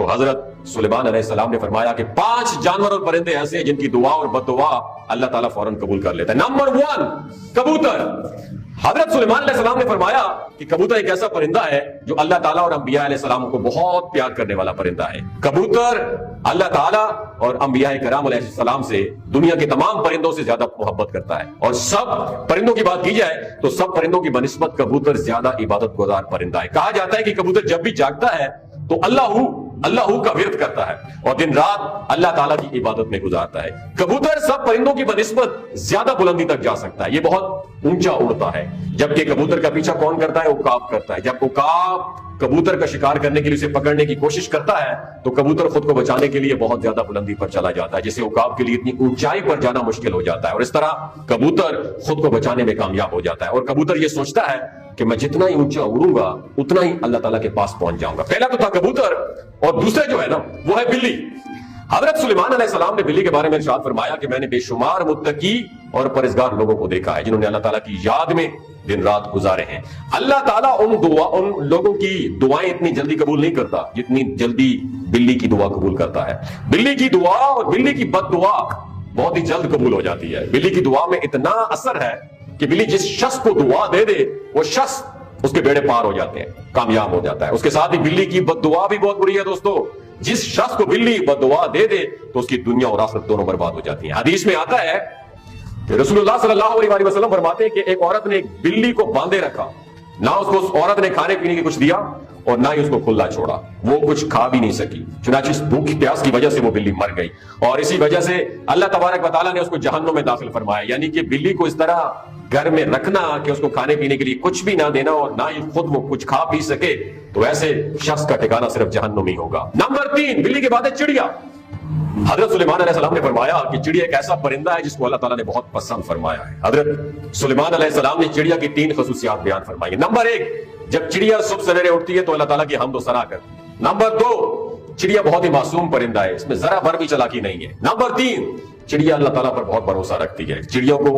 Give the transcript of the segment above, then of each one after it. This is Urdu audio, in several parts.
تو حضرت سلیمان علیہ السلام نے فرمایا کہ 5 جانور اور پرندے ایسے ہیں جن کی دعا اور بد دعا اللہ تعالیٰ فوراً قبول کر لیتا ہے۔ نمبر 1 کبوتر۔ حضرت سلیمان علیہ السلام نے فرمایا کہ کبوتر ایک ایسا پرندہ ہے جو اللہ تعالیٰ اور انبیاء علیہ السلام کو بہت پیار کرنے والا پرندہ ہے۔ کبوتر اللہ تعالیٰ اور انبیاء کرام علیہ السلام سے دنیا کے تمام پرندوں سے زیادہ محبت کرتا ہے، اور سب پرندوں کی بات کی جائے تو سب پرندوں کی بنسبت کبوتر زیادہ عبادت گزار پرندہ ہے۔ کہا جاتا ہے کہ کبوتر جب بھی جاگتا ہے تو اللہ کا ورد کرتا ہے اور دن رات اللہ تعالیٰ کی عبادت میں گزارتا ہے۔ کبوتر سب پرندوں کی بنسبت زیادہ بلندی تک جا سکتا ہے، یہ بہت اونچا اڑتا ہے، جبکہ کبوتر کا پیچھا کون کرتا ہے؟ عقاب کرتا ہے۔ جب عقاب کبوتر کا شکار کرنے کے لیے اسے پکڑنے کی کوشش کرتا ہے تو کبوتر خود کو بچانے کے لیے بہت زیادہ بلندی پر چلا جاتا ہے، جسے عقاب کے لیے اتنی اونچائی پر جانا مشکل ہو جاتا ہے، اور اس طرح کبوتر خود کو بچانے میں کامیاب ہو جاتا ہے۔ اور کبوتر یہ سوچتا ہے کہ میں جتنا ہی اونچا اڑوں گا اتنا ہی اللہ تعالیٰ کے پاس پہنچ جاؤں گا۔ پہلا تو تھا کبوتر، اور دوسرے جو ہے نا وہ ہے بلی۔ حضرت سلیمان علیہ السلام نے بلی کے بارے میں ارشاد فرمایا کہ میں نے بے شمار متقی اور پرہیزگار لوگوں کو دیکھا ہے جنہوں نے اللہ تعالیٰ کی یاد میں دن رات گزارے ہیں۔ اللہ تعالیٰ ان لوگوں کی دعائیں اتنی جلدی قبول نہیں کرتا جتنی جلدی بلی کی دعا قبول کرتا ہے۔ بلی کی دعا اور بلی کی بد دعا بہت ہی جلد قبول ہو جاتی ہے۔ بلی کی دعا میں اتنا اثر ہے کہ بلی جس شخص کو دعا دے دے وہ شخص اس کے بیڑے پار ہو جاتے ہیں، کامیاب ہو جاتا ہے۔ اس کے ساتھ ہی بلی کی بد دعا بھی بہت بری ہے دوستو۔ جس شخص کو بلی بد دعا دے دے تو اس کی دنیا اور آخرت دونوں برباد ہو جاتی ہیں۔ حدیث میں آتا ہے کہ رسول اللہ صلی اللہ علیہ وسلم فرماتے ہیں کہ ایک عورت نے ایک بلی کو باندھے رکھا، نہ اس کو اس عورت نے کھانے پینے کی کچھ دیا اور نہ ہی اس کو کھلا چھوڑا، وہ کچھ کھا بھی نہیں سکی، چنانچہ اس بھوک پیاس کی وجہ سے وہ بلی مر گئی، اور اسی وجہ سے اللہ تبارک و تعالیٰ نے اس کو جہنم میں داخل فرمایا۔ یعنی کہ بلی کو اس طرح گھر میں رکھنا کہ اس کو کھانے پینے کے لیے کچھ بھی نہ دینا اور نہ ہی خود وہ کچھ کھا پی سکے، تو ایسے شخص کا ٹھکانہ صرف جہنم ہی ہوگا۔ نمبر 3 بلی کے بعد ہے چڑیا۔ حضرت سلیمان علیہ السلام نے فرمایا کہ چڑیا ایک ایسا پرندہ ہے جس کو اللہ تعالیٰ نے بہت پسند فرمایا ہے۔ حضرت سلیمان علیہ السلام نے چڑیا کی 3 خصوصیات بیان فرمائی۔ نمبر 1 جب چڑیا صبح سویرے اٹھتی ہے تو اللہ تعالیٰ کی حمد و ثنا کرتی ہے۔ نمبر 2 چڑیا بہت ہی معصوم پرندہ ہے، اس میں ذرا بھر بھی چالاکی نہیں ہے۔ نمبر 3 چڑیا اللہ تعالیٰ پر بہت بھروسہ رکھتی ہے۔ چڑیوں کو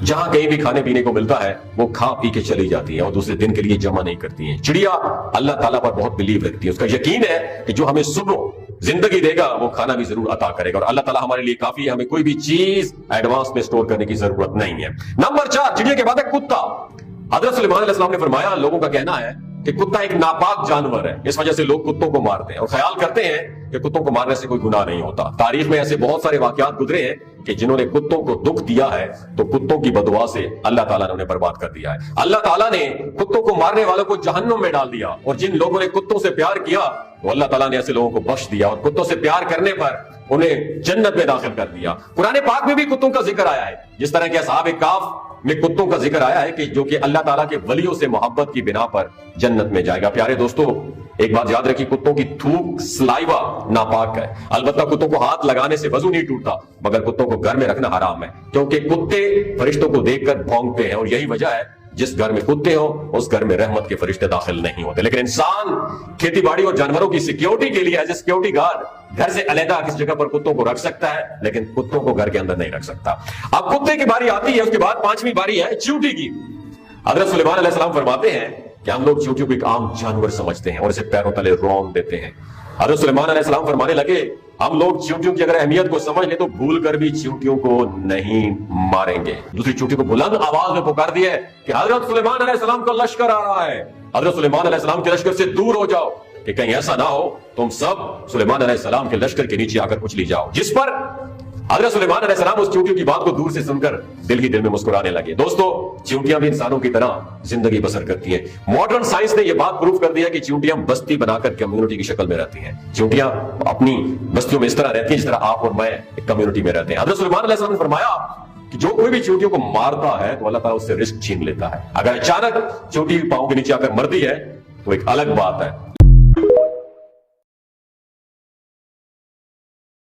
جہاں کہیں بھی کھانے پینے کو ملتا ہے وہ کھا پی کے چلی جاتی ہیں اور دوسرے دن کے لیے جمع نہیں کرتی ہیں۔ چڑیا اللہ تعالیٰ پر بہت بلیو رکھتی ہے، اس کا یقین ہے کہ جو ہمیں صبح زندگی دے گا وہ کھانا بھی ضرور عطا کرے گا، اور اللہ تعالیٰ ہمارے لیے کافی ہے، ہمیں کوئی بھی چیز ایڈوانس میں سٹور کرنے کی ضرورت نہیں ہے۔ نمبر 4 چڑیا کے بعد ہے کتا۔ حضرت سلیمان علیہ السلام نے فرمایا لوگوں کا کہنا ہے کہ کتا ایک ناپاک جانور ہے، اس وجہ سے لوگ کتوں کو مارتے ہیں اور خیال کرتے ہیں کہ کتوں کو مارنے سے کوئی گناہ نہیں ہوتا۔ تاریخ میں ایسے بہت سارے واقعات گزرے ہیں کہ جنہوں نے کتوں کو دکھ دیا ہے تو کتوں کی بددعا سے اللہ تعالیٰ نے انہیں برباد کر دیا ہے۔ اللہ تعالیٰ نے کتوں کو مارنے والوں کو جہنم میں ڈال دیا، اور جن لوگوں نے کتوں سے پیار کیا تو اللہ تعالیٰ نے ایسے لوگوں کو بخش دیا اور کتوں سے پیار کرنے پر انہیں جنت میں داخل کر دیا۔ قرآن پاک میں بھی کتوں کا ذکر آیا ہے، جس طرح کہ اصحاب کہف میں کتوں کا ذکر آیا ہے کہ جو کہ اللہ تعالیٰ کے ولیوں سے محبت کی بنا پر جنت میں جائے گا۔ پیارے دوستو ایک بات یاد رکھیے، کتوں کی تھوک سلائیوا ناپاک ہے، البتہ کتوں کو ہاتھ لگانے سے وضو نہیں ٹوٹتا، مگر کتوں کو گھر میں رکھنا حرام ہے، کیونکہ کتے فرشتوں کو دیکھ کر بھونکتے ہیں، اور یہی وجہ ہے جس گھر میں کتے ہو اس گھر میں رحمت کے فرشتے داخل نہیں ہوتے۔ لیکن انسان کھیتی باڑی اور جانوروں کی سیکیورٹی کے لیے ایز اے سیکیورٹی گارڈ گھر سے علیحدہ کس جگہ پر کتوں کو رکھ سکتا ہے، لیکن کتوں کو گھر کے اندر نہیں رکھ سکتا۔ اب کتے کی باری آتی ہے، اس کے بعد 5ویں باری ہے چیونٹی کی۔ حضرت سلیمان علیہ السلام فرماتے ہیں کہ ہم لوگ چیونٹیوں کو ایک عام جانور سمجھتے ہیں اور اسے پیروں تلے رون دیتے ہیں۔ حضرت سلیمان علیہ السلام فرمانے لگے ہم لوگ چیونٹیوں کی اگر اہمیت کو سمجھ لیں تو بھول کر بھی چیونٹیوں کو نہیں ماریں گے۔ دوسری چیونٹی کو بلند آواز میں پکار دیا ہے کہ حضرت سلیمان علیہ السلام کا لشکر آ رہا ہے، حضرت سلیمان علیہ السلام کے لشکر سے دور ہو جاؤ کہ کہیں ایسا نہ ہو تم سب سلیمان علیہ السلام کے لشکر کے نیچے آ کر کچلی جاؤ۔ جس پر حضرت سلیمان علیہ السلام اس چیونٹیوں کی بات کو دور سے سن کر دل ہی دل میں مسکرانے لگے۔ دوستو چیونٹیاں بھی انسانوں کی طرح زندگی بسر کرتی ہیں۔ ماڈرن سائنس نے یہ بات پروف کر دیا کہ چیونٹیاں بستی بنا کر کمیونٹی کی شکل میں رہتی ہیں۔ چیونٹیاں اپنی بستیوں میں اس طرح رہتی ہیں جس طرح آپ اور میں ایک کمیونٹی میں رہتے ہیں۔ حضرت سلیمان علیہ السلام نے فرمایا کہ جو کوئی بھی چیونٹیوں کو مارتا ہے تو اللہ تعالیٰ اس سے رزق چھین لیتا ہے۔ اگر اچانک چیونٹی پاؤں کے نیچے آ کر مرتی ہے تو ایک الگ بات ہے،